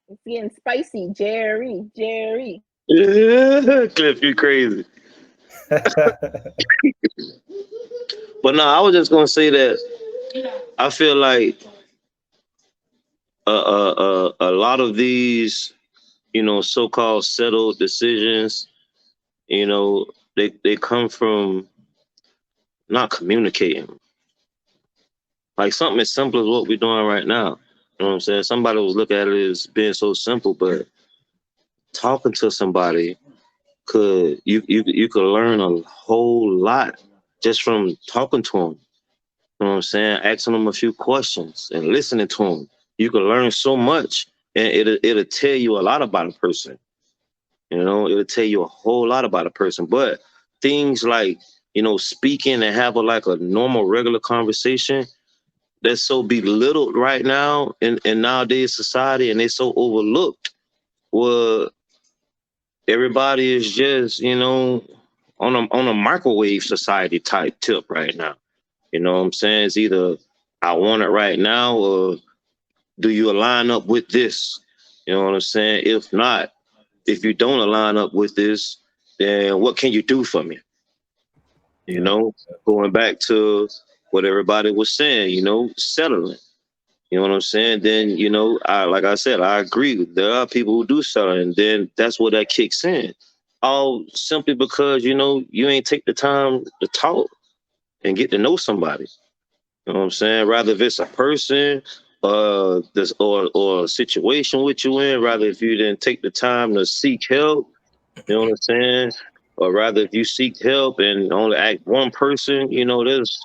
It's getting spicy, Jerry. Jerry. Yeah, Cliff, you crazy. But no, I was just gonna say that I feel like a lot of these, so-called settled decisions, you know, they come from not communicating. Like something as simple as what we're doing right now. You know what I'm saying? Somebody was looking at it as being so simple, but talking to somebody could you could learn a whole lot just from talking to them. You know what I'm saying? Asking them a few questions and listening to them. You can learn so much, and it'll tell you a lot about a person. It'll tell you a whole lot about a person. But things like speaking and have like a normal, regular conversation that's so belittled right now in nowadays society, and they're so overlooked. Well, everybody is just on a microwave society type tip right now. You know what I'm saying? It's either I want it right now or do you align up with this? You know what I'm saying? If not, if you don't align up with this, then what can you do for me? You Yeah. know, going back to what everybody was saying, settling. You know what I'm saying? Then, I like I said, I agree. There are people who do settle, and then that's where that kicks in. All simply because, you ain't take the time to talk and get to know somebody. You know what I'm saying? Rather if it's a person, this or a situation with you in, rather if you didn't take the time to seek help, you know what I'm saying? Or rather if you seek help and only ask one person, there's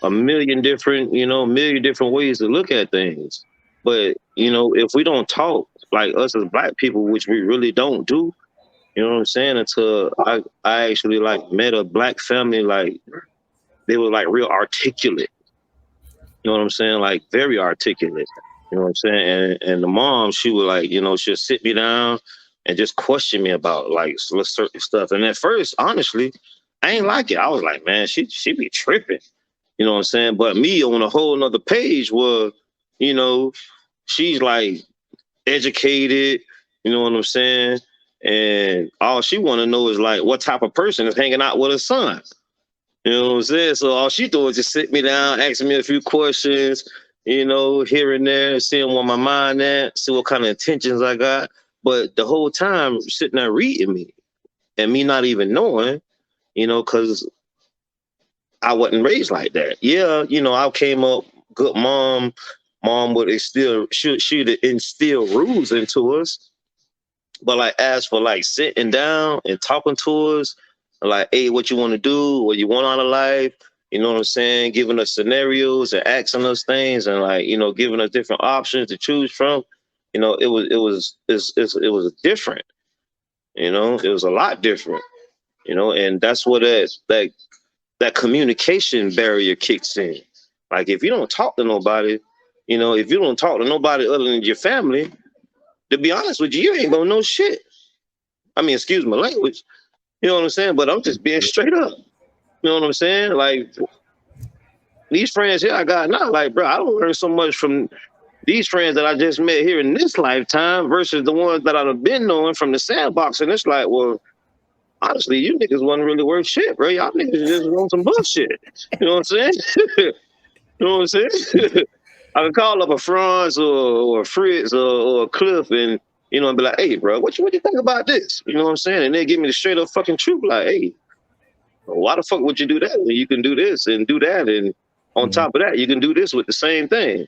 a million different ways to look at things. But, if we don't talk, like us as black people, which we really don't do, you know what I'm saying? Until I actually like met a black family, like they were like real articulate. You know what I'm saying? Like very articulate. You know what I'm saying? And the mom, she would like, she'll sit me down and just question me about like certain stuff. And at first, honestly, I ain't like it. I was like, man, she be tripping. You know what I'm saying? But me on a whole nother page was, you know, she's like educated, you know what I'm saying? And all she wanna know is like what type of person is hanging out with her son. You know what I'm saying? So all she do is just sit me down, ask me a few questions, here and there, seeing where my mind at, see what kind of intentions I got. But the whole time sitting there reading me and me not even knowing, because I wasn't raised like that. Yeah, I came up good mom. Mom would instill she'd instill rules into us. But like as for like sitting down and talking to us, like, hey, what you want to do, what you want out of life, you know what I'm saying? Giving us scenarios and asking us things and like, giving us different options to choose from. It was different. It was a lot different. And that's what that communication barrier kicks in. Like if you don't talk to nobody, if you don't talk to nobody other than your family, to be honest with you, you ain't gonna know shit. I mean, excuse my language. You know what I'm saying? But I'm just being straight up. You know what I'm saying? Like these friends here I got now, like, bro, I don't learn so much from these friends that I just met here in this lifetime versus the ones that I've been knowing from the sandbox. And it's like, well, honestly, you niggas wasn't really worth shit, bro. Y'all niggas just want some bullshit. You know what I'm saying? You know what I'm saying? I can call up a Franz or a Fritz or a Cliff and be like, hey, bro, what you think about this? You know what I'm saying? And they give me the straight up fucking truth, like, hey, why the fuck would you do that when you can do this and do that? And on Mhm. top of that, you can do this with the same thing,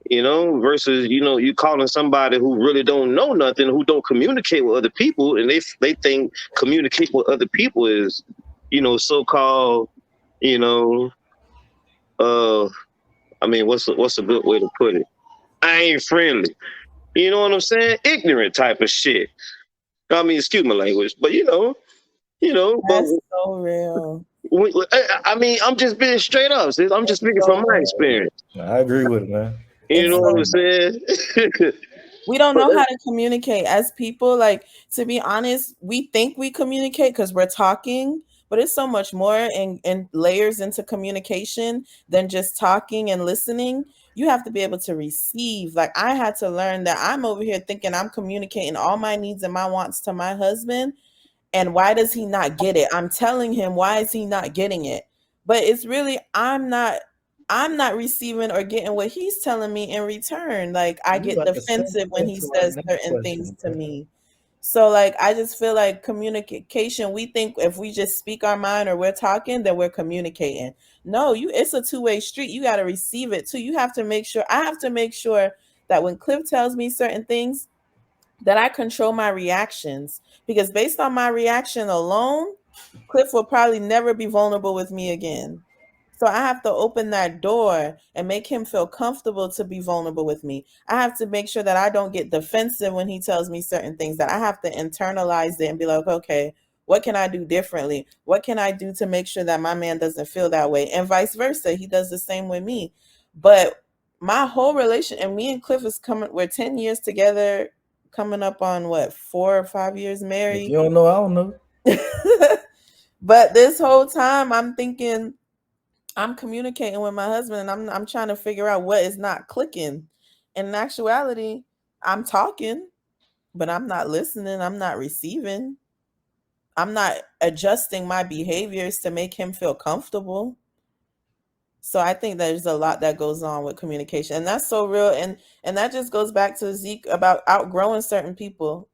versus, you calling somebody who really don't know nothing, who don't communicate with other people. And they think communicate with other people is, so-called, you know, uh, I mean, what's a good way to put it? I ain't friendly. You know what I'm saying? Ignorant type of shit. I mean, excuse my language, but but That's so real. I mean, I'm just being straight up. Sis. I'm just It's speaking from so my real. experience. I agree with it, man. You know It's what so I'm saying? we don't But know how to communicate as people. Like, to be honest, we think we communicate because we're talking, but it's so much more and layers into communication than just talking and listening. You have to be able to receive. Like, I had to learn that I'm over here thinking I'm communicating all my needs and my wants to my husband, and why does he not get it? I'm telling him, why is he not getting it? But it's really, I'm not receiving or getting what he's telling me in return. Like, I get defensive when he says certain things to me. So, like, I just feel like communication, we think if we just speak our mind or we're talking, then we're communicating. No, it's a two-way street. You got to receive it too. You have to make sure, I have to make sure that when Cliff tells me certain things, that I control my reactions, because based on my reaction alone, Cliff will probably never be vulnerable with me again. So I have to open that door and make him feel comfortable to be vulnerable with me. I have to make sure that I don't get defensive when he tells me certain things, that I have to internalize it and be like, okay, what can I do differently? What can I do to make sure that my man doesn't feel that way? And vice versa. He does the same with me. But my whole relation, and me and Cliff we're 10 years together, coming up on what, 4 or 5 years married. If you don't know, I don't know. But this whole time I'm thinking I'm communicating with my husband, and I'm trying to figure out what is not clicking. In actuality, I'm talking, but I'm not listening. I'm not receiving. I'm not adjusting my behaviors to make him feel comfortable. So I think there's a lot that goes on with communication, and that's so real. And that just goes back to Zeke about outgrowing certain people,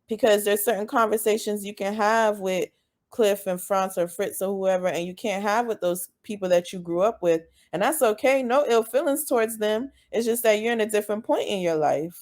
because there's certain conversations you can have with Cliff and Franz or Fritz or whoever, and you can't have with those people that you grew up with. And that's okay. No ill feelings towards them. It's just that you're in a different point in your life.